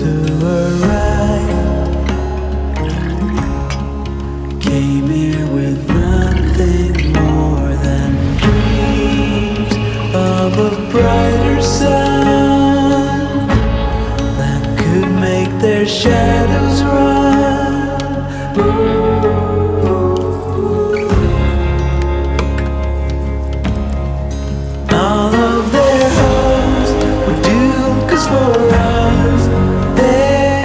to her right, came here with nothing more than dreams of a brighter sun that could make their shadows run. All of their hopes were doomed, 'cause for us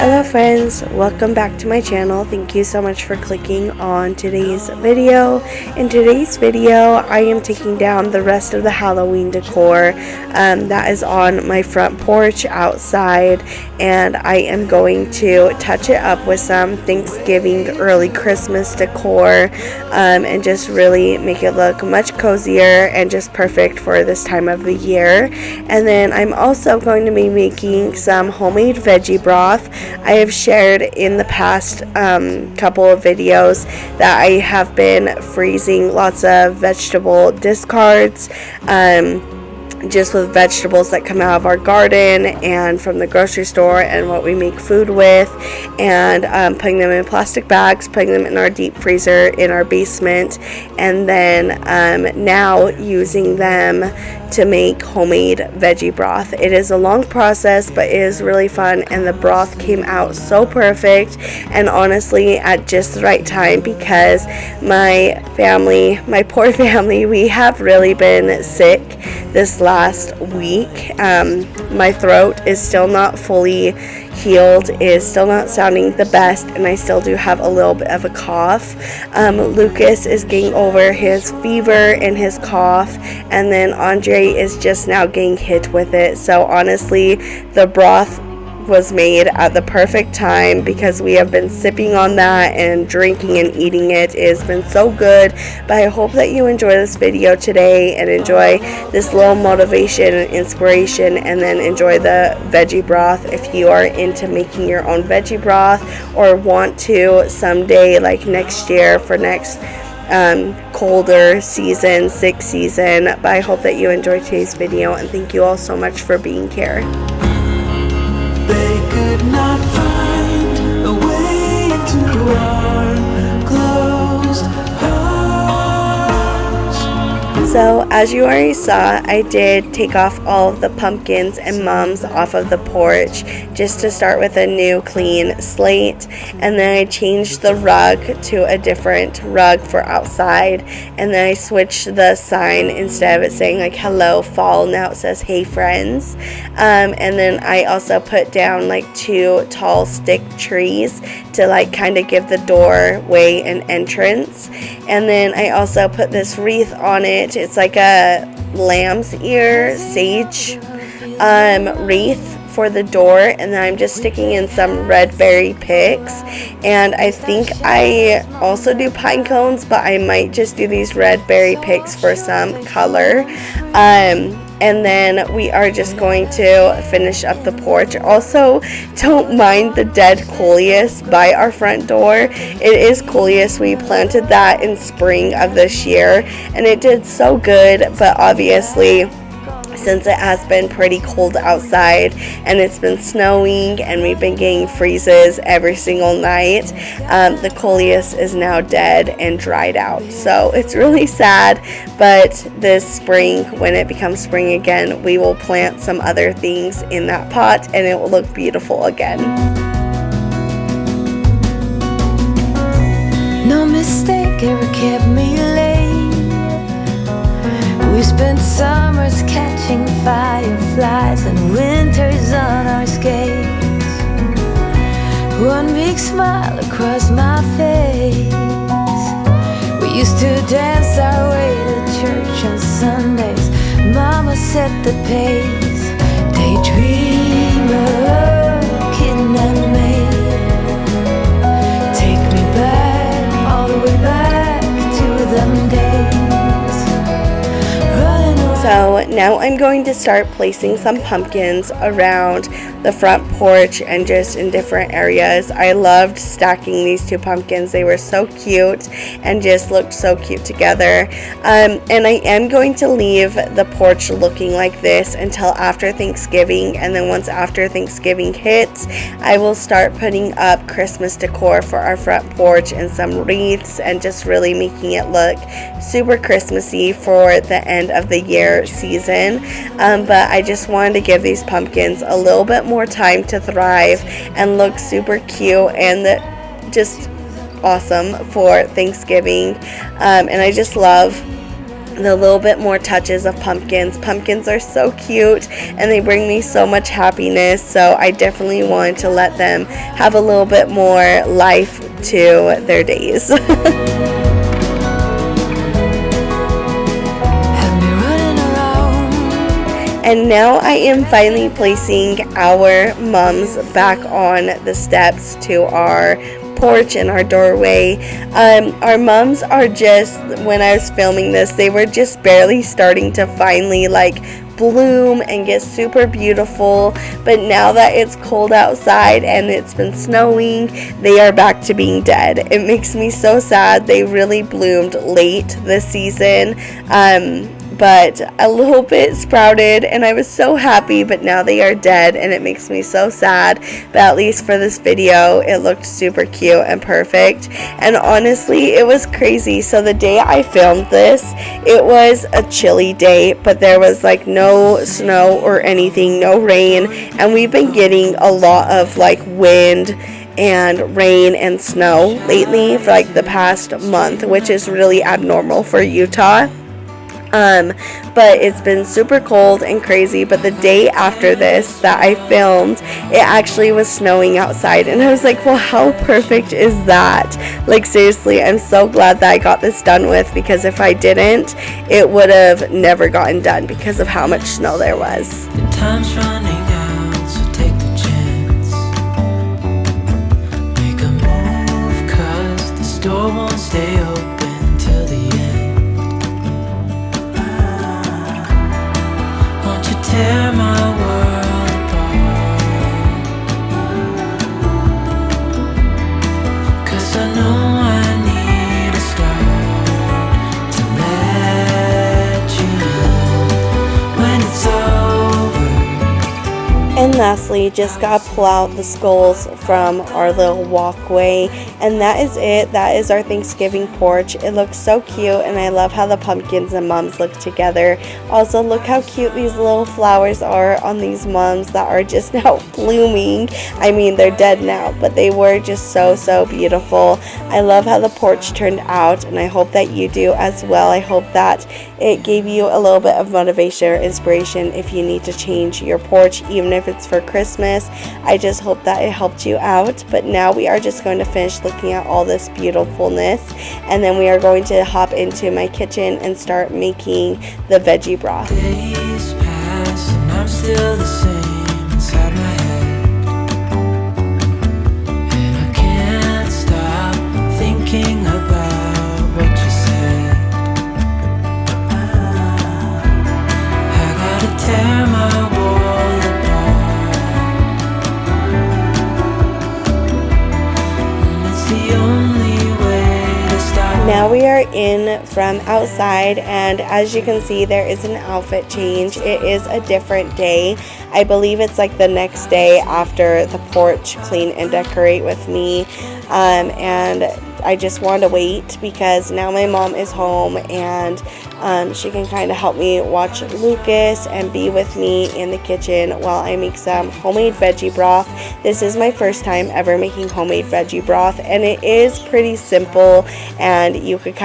Hello friends, welcome back to my channel. Thank you so much for clicking on today's video. In today's video, I am taking down the rest of the Halloween decor that is on my front porch outside, and I am going to touch it up with some Thanksgiving, early Christmas decor, and just really make it look much cozier and just perfect for this time of the year. And then I'm also going to be making some homemade veggie broth. I have shared in the past couple of videos that I have been freezing lots of vegetable discards, just with vegetables that come out of our garden and from the grocery store and what we make food with, and putting them in plastic bags, putting them in our deep freezer in our basement, and then now using them to make homemade veggie broth. It is a long process, but it is really fun, and the broth came out so perfect, and honestly at just the right time, because my poor family, we have really been sick this last week. My throat is still not fully healed, is still not sounding the best, and I still do have a little bit of a cough. Lucas is getting over his fever and his cough, and then Andre is just now getting hit with it. So honestly, the broth was made at the perfect time, because we have been sipping on that and drinking and eating it. It has been so good. But I hope that you enjoy this video today and enjoy this little motivation and inspiration, and then enjoy the veggie broth if you are into making your own veggie broth, or want to someday, like next year, for next colder season, sick season. But I hope that you enjoyed today's video, and thank you all so much for being here. they could not find a way into our closed hearts. So as you already saw, I did take off all of the pumpkins and mums off of the porch, just to start with a new clean slate. And then I changed the rug to a different rug for outside, and then I switched the sign. Instead of it saying like hello fall, now it says hey friends. And then I also put down like 2 tall stick trees to like kind of give the doorway an entrance. And then I also put this wreath on it. It's like a lamb's ear sage wreath for the door, and then I'm just sticking in some red berry picks, and I think I also do pine cones, but I might just do these red berry picks for some color. And then we are just going to finish up the porch. Also, don't mind the dead coleus by our front door. It is coleus. We planted that in spring of this year, and it did so good, but obviously since it has been pretty cold outside and it's been snowing and we've been getting freezes every single night, the coleus is now dead and dried out. So it's really sad, but this spring, when it becomes spring again, we will plant some other things in that pot and it will look beautiful again. No mistake ever kept me late. We spent summers catching fireflies and winters on our skates. One big smile across my face. We used to dance our way to church on Sundays. Mama set the pace. Daydreamer, kitten and maid. Take me back, all the way back to them days. So now I'm going to start placing some pumpkins around the front porch and just in different areas. I loved stacking these two pumpkins. They were so cute and just looked so cute together. And I am going to leave the porch looking like this until after Thanksgiving, and then once after Thanksgiving hits, I will start putting up Christmas decor for our front porch and some wreaths and just really making it look super Christmassy for the end of the year season. But I just wanted to give these pumpkins a little bit more time to thrive and look super cute and just awesome for Thanksgiving. And I just love the little bit more touches of pumpkins. Pumpkins are so cute and they bring me so much happiness, so I definitely wanted to let them have a little bit more life to their days. And now I am finally placing our mums back on the steps to our porch and our doorway. Our mums are just, when I was filming this, they were just barely starting to finally bloom and get super beautiful, but now that it's cold outside and it's been snowing, they are back to being dead. It makes me so sad. They really bloomed late this season, but a little bit sprouted and I was so happy, but now they are dead and it makes me so sad. But at least for this video, it looked super cute and perfect. And honestly, it was crazy. So the day I filmed this, it was a chilly day, but there was no snow or anything, no rain, and we've been getting a lot of wind and rain and snow lately for the past month, which is really abnormal for Utah. But it's been super cold and crazy. But the day after this that I filmed, it actually was snowing outside, and I was like, well, how perfect is that? Seriously, I'm so glad that I got this done with, because if I didn't, it would have never gotten done because of how much snow there was. The time's running out, so take the chance. Make a move, 'cause the store won't stay open till the end. Tear my world apart, 'cause I know I need a start to let you know when it's over. And lastly, just gotta pull out the skulls from our little walkway, and that is it. That is our Thanksgiving porch. It looks so cute, and I love how the pumpkins and mums look together. Also, look how cute these little flowers are on these mums that are just now blooming. I mean, they're dead now, but they were just so beautiful. I love how the porch turned out, and I hope that you do as well. I hope that it gave you a little bit of motivation or inspiration if you need to change your porch, even if it's for Christmas. I just hope that it helped you out. But now we are just going to finish looking at all this beautifulness, and then we are going to hop into my kitchen and start making the veggie broth. Days pass and I'm still the same inside my head, and I can't stop thinking about what you said. I gotta tear my world apart, and it's the only way to stop. Now we are in from outside, and as you can see, there is an outfit change. It is a different day. I believe it's the next day after the porch clean and decorate with me, and I just wanted to wait because now my mom is home, and she can kind of help me watch Lucas and be with me in the kitchen while I make some homemade veggie broth. This is my first time ever making homemade veggie broth, and it is pretty simple, and you could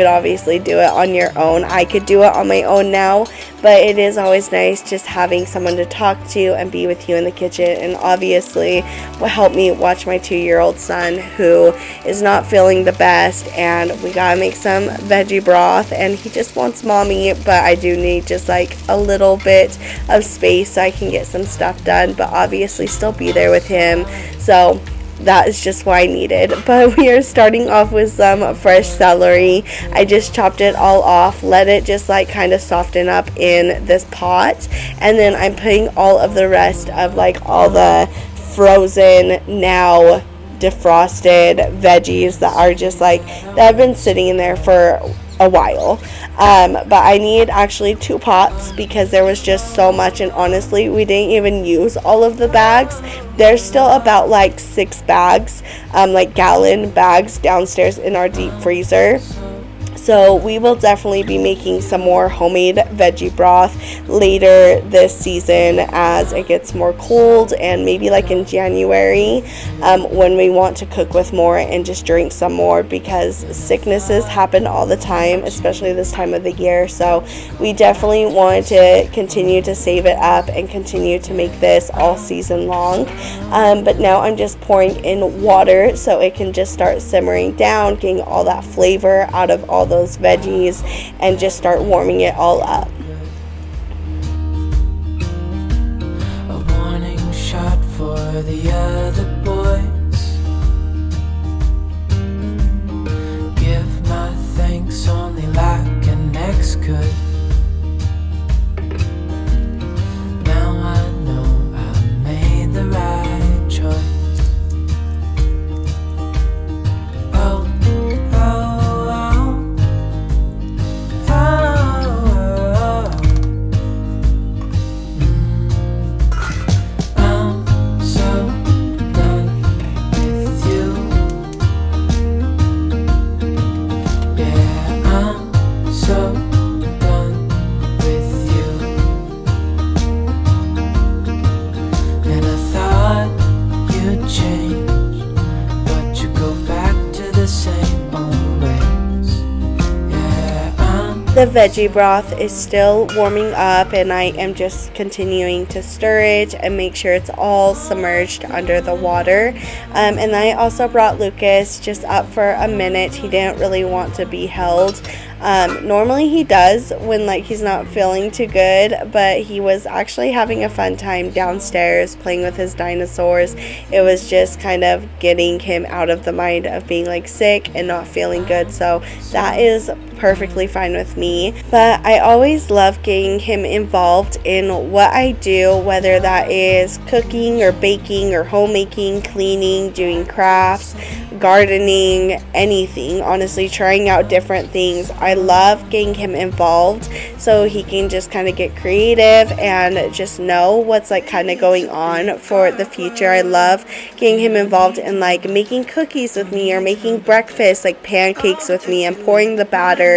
obviously do it on your own. I could do it on my own now, but it is always nice just having someone to talk to and be with you in the kitchen, and obviously will help me watch my 2-year-old son who is not feeling the best, and we gotta make some veggie broth, and he just wants mommy, but I do need just a little bit of space so I can get some stuff done, but obviously still be there with him. So that is just what I needed. But we are starting off with some fresh celery. I just chopped it all off, let it just like kind of soften up in this pot, and then I'm putting all of the rest of like all the frozen, now defrosted veggies that are just like, that have been sitting in there for a while. But I need actually 2 pots because there was just so much, and honestly we didn't even use all of the bags. There's still about like 6 bags, like gallon bags downstairs in our deep freezer. So we will definitely be making some more homemade veggie broth later this season as it gets more cold, and maybe like in January when we want to cook with more and just drink some more, because sicknesses happen all the time, especially this time of the year. So we definitely wanted to continue to save it up and continue to make this all season long. But now I'm just pouring in water so it can just start simmering down, getting all that flavor out of all those veggies, and just start warming it all up. A warning shot for the other boys. Give my thanks only like an ex could. Now I know I made the right choice. The veggie broth is still warming up, and I am just continuing to stir it and make sure it's all submerged under the water. And I also brought Lucas just up for a minute. He didn't really want to be held. Normally he does when like he's not feeling too good, but he was actually having a fun time downstairs playing with his dinosaurs. It was just kind of getting him out of the mind of being like sick and not feeling good, so that is perfectly fine with me. But I always love getting him involved in what I do, whether that is cooking or baking or homemaking, cleaning, doing crafts, gardening, anything. Honestly, trying out different things. I love getting him involved so he can just kind of get creative and just know what's like kind of going on for the future. I love getting him involved in like making cookies with me or making breakfast, like pancakes with me, and pouring the batter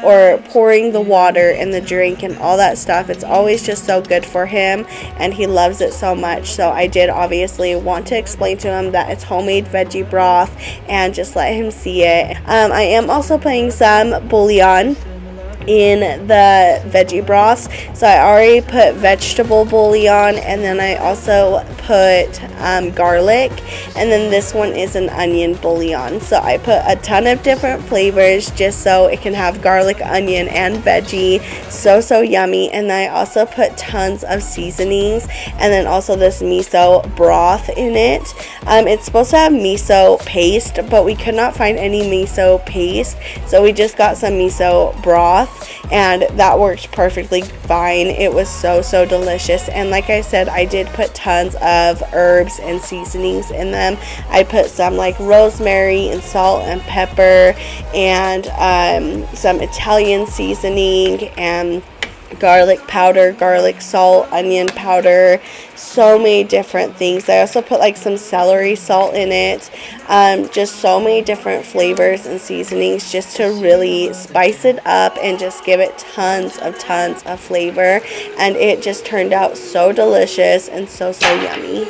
or pouring the water in the drink and all that stuff. It's always just so good for him, and he loves it so much. So I did obviously want to explain to him that it's homemade veggie broth and just let him see it. I am also putting some bouillon in the veggie broths. So I already put vegetable bouillon, and then I also put garlic, and then this one is an onion bouillon. So I put a ton of different flavors just so it can have garlic, onion, and veggie. So yummy. And then I also put tons of seasonings, and then also this miso broth in it. It's supposed to have miso paste, but we could not find any miso paste, so we just got some miso broth, and that worked perfectly fine. It was so delicious. And like I said, I did put tons of herbs and seasonings in them. I put some like rosemary and salt and pepper, and some Italian seasoning, and garlic powder, garlic salt, onion powder, so many different things. I also put like some celery salt in it. Just so many different flavors and seasonings just to really spice it up and just give it tons of flavor, and it just turned out so delicious and so yummy.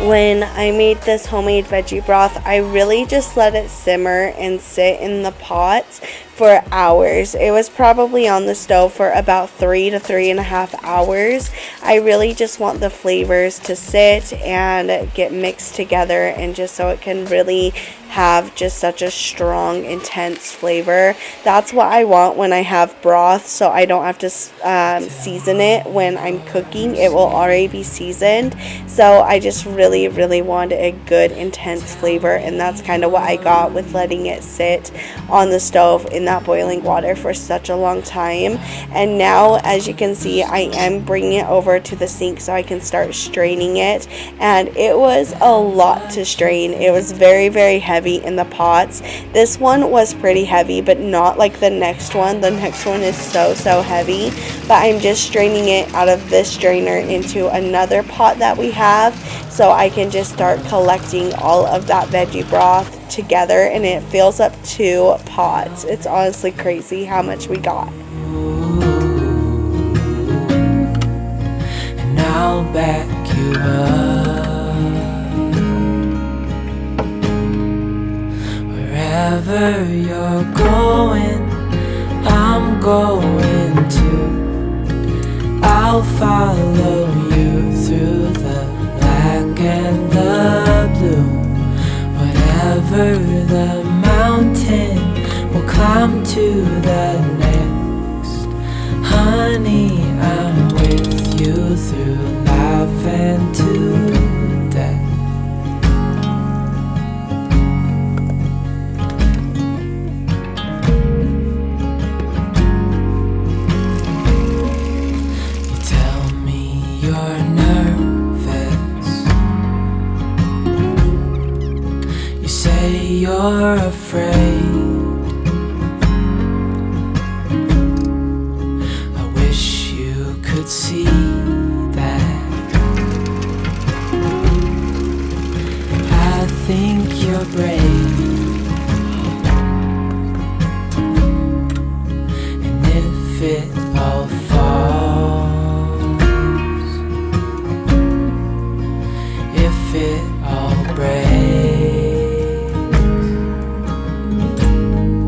When I made this homemade veggie broth, I really just let it simmer and sit in the pot for hours. It was probably on the stove for about 3 to 3.5 hours. I really just want the flavors to sit and get mixed together, and just so it can really have just such a strong, intense flavor. That's what I want when I have broth, so I don't have to season it when I'm cooking. It will already be seasoned, so I just really want a good, intense flavor, and that's kind of what I got with letting it sit on the stove in that boiling water for such a long time. And now, as you can see, I am bringing it over to the sink so I can start straining it, and it was a lot to strain. It was very heavy in the pots. This one was pretty heavy, but not like the next one. The next one is so heavy, but I'm just straining it out of this strainer into another pot that we have, so I can just start collecting all of that veggie broth together, and it fills up 2 pots. It's honestly crazy how much we got. And I'll back you up. Wherever you're going, I'm going too. I'll follow you through the black and the blue. Whatever the mountain, we'll climb to the next. Honey, I'm with you through life and to death. You're afraid. I wish you could see that. I think you're brave. And if it all falls, if it all breaks,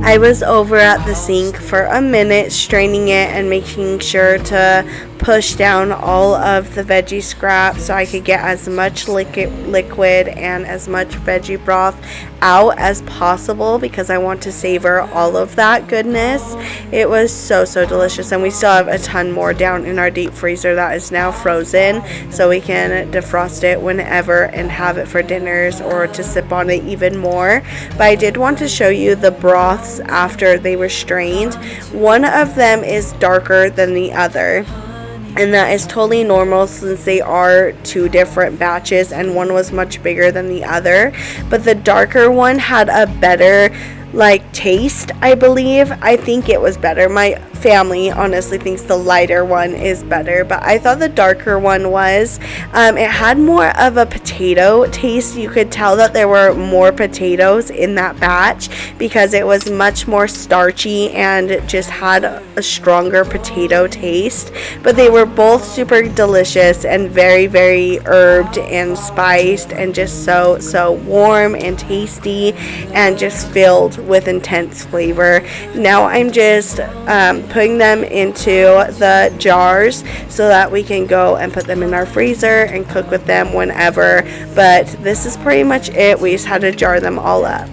I was over at the sink for a minute straining it and making sure to push down all of the veggie scraps so I could get as much liquid and as much veggie broth out as possible, because I want to savor all of that goodness. It was so delicious, and we still have a ton more down in our deep freezer that is now frozen, so we can defrost it whenever and have it for dinners or to sip on it even more. But I did want to show you the broths after they were strained. One of them is darker than the other, and that is totally normal since they are 2 different batches, and one was much bigger than the other. But the darker one had a better taste, I believe. I think it was better. My family honestly thinks the lighter one is better, but I thought the darker one was. It had more of a potato taste. You could tell that there were more potatoes in that batch because it was much more starchy and just had a stronger potato taste. But they were both super delicious and very herbed and spiced, and just so warm and tasty, and just filled with intense flavor. Now I'm just putting them into the jars so that we can go and put them in our freezer and cook with them whenever. But this is pretty much it. We just had to jar them all up.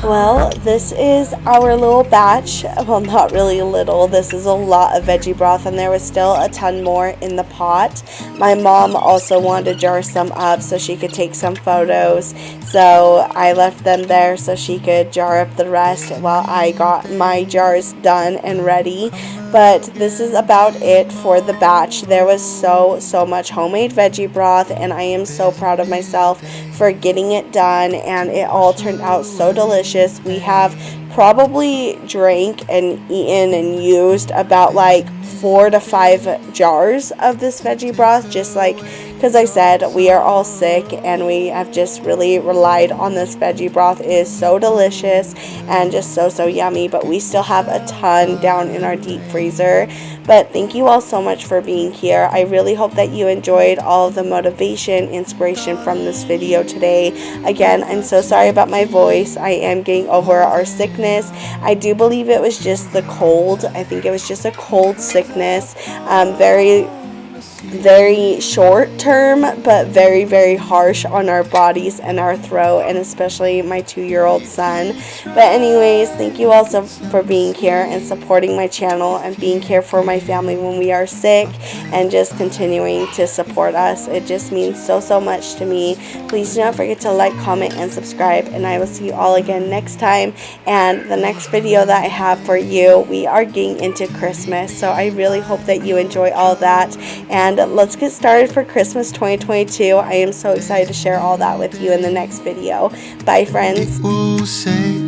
Well, this is our little batch. Well, not really little. This is a lot of veggie broth, and there was still a ton more in the pot. My mom also wanted to jar some up so she could take some photos. So I left them there so she could jar up the rest while I got my jars done and ready. But this is about it for the batch. There was so much homemade veggie broth, and I am so proud of myself for getting it done, and it all turned out so delicious. We have probably drank and eaten and used about 4 to 5 jars of this veggie broth, just because I said we are all sick and we have just really relied on this veggie broth. It is so delicious and just so yummy, but we still have a ton down in our deep freezer. But thank you all so much for being here. I really hope that you enjoyed all of the motivation, inspiration from this video today. Again, I'm so sorry about my voice. I am getting over our sickness. I do believe it was just the cold. I think it was just a cold sickness. Very short term, but very harsh on our bodies and our throat, and especially my 2-year-old son. But anyways, thank you also for being here and supporting my channel and being here for my family when we are sick, and just continuing to support us. It just means so much to me. Please do not forget to like, comment, and subscribe, and I will see you all again next time. And the next video that I have for you, we are getting into Christmas, so I really hope that you enjoy all that, and let's get started for Christmas 2022. I am so excited to share all that with you in the next video. Bye, friends. People say